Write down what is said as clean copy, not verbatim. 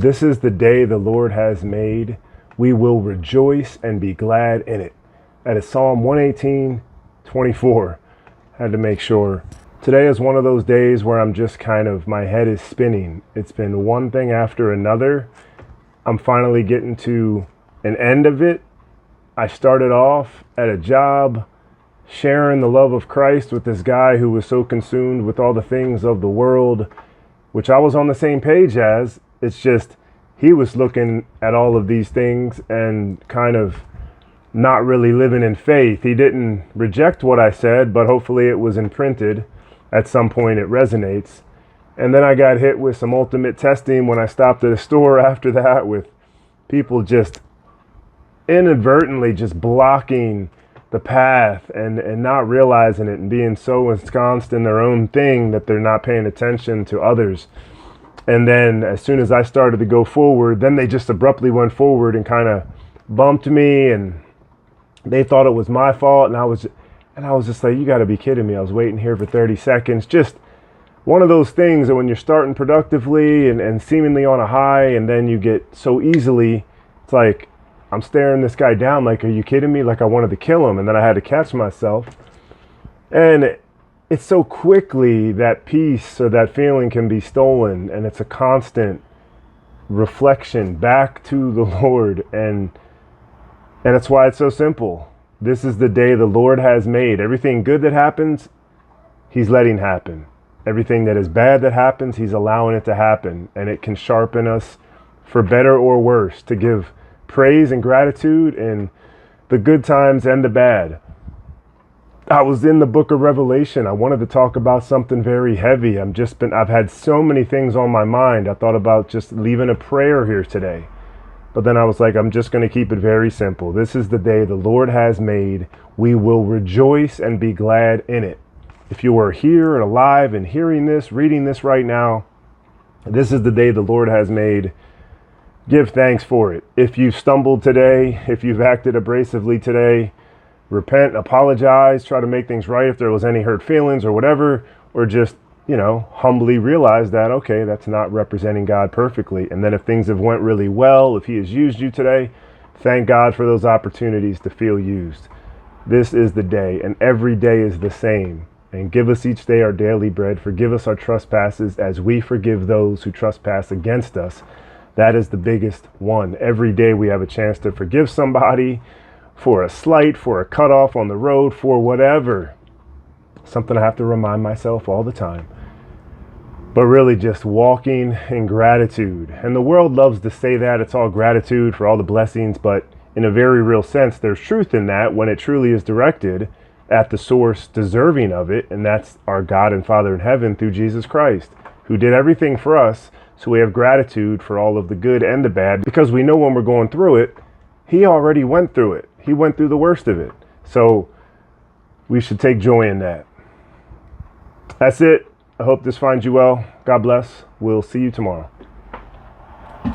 This is the day the Lord has made. We will rejoice and be glad in it. That is Psalm 118:24. Had to make sure. Today is one of those days where I'm just my head is spinning. It's been one thing after another. I'm finally getting to an end of it. I started off at a job sharing the love of Christ with this guy who was so consumed with all the things of the world, which I was on the same page as. It's just he was looking at all of these things and kind of not really living in faith. He didn't reject what I said, but hopefully it was imprinted. At some point it resonates. And then I got hit with some ultimate testing when I stopped at a store after that, with people just inadvertently just blocking the path and not realizing it and being so ensconced in their own thing that they're not paying attention to others. And then as soon as I started to go forward, then they just abruptly went forward and kind of bumped me, and they thought it was my fault. And I was just like, you got to be kidding me. I was waiting here for 30 seconds. Just one of those things that when you're starting productively and seemingly on a high, and then you get so easily, it's like, I'm staring this guy down like, are you kidding me? Like I wanted to kill him. And then I had to catch myself. And it's so quickly that peace or that feeling can be stolen. And it's a constant reflection back to the Lord. And that's why it's so simple. This is the day the Lord has made. Everything good that happens, he's letting happen. Everything that is bad that happens, he's allowing it to happen. And it can sharpen us for better or worse, to give praise and gratitude in the good times and the bad. I was in the book of Revelation. I wanted to talk about something very heavy. I've had so many things on my mind. I thought about just leaving a prayer here today. But then I was like, I'm just going to keep it very simple. This is the day the Lord has made. We will rejoice and be glad in it. If you are here and alive and hearing this, reading this right now, this is the day the Lord has made. Give thanks for it. If you've stumbled today, if you've acted abrasively today, repent, apologize, try to make things right if there was any hurt feelings or whatever, or just, humbly realize that, okay, that's not representing God perfectly. And then if things have went really well, if he has used you today, thank God for those opportunities to feel used. This is the day, and every day is the same. And give us each day our daily bread. Forgive us our trespasses as we forgive those who trespass against us. That is the biggest one. Every day we have a chance to forgive somebody for a slight, for a cutoff on the road, for whatever. Something I have to remind myself all the time. But really just walking in gratitude. And the world loves to say that it's all gratitude for all the blessings, but in a very real sense, there's truth in that when it truly is directed at the source deserving of it, and that's our God and Father in heaven through Jesus Christ, who did everything for us. So we have gratitude for all of the good and the bad, because we know when we're going through it, he already went through it. He went through the worst of it. So we should take joy in that. That's it. I hope this finds you well. God bless. We'll see you tomorrow.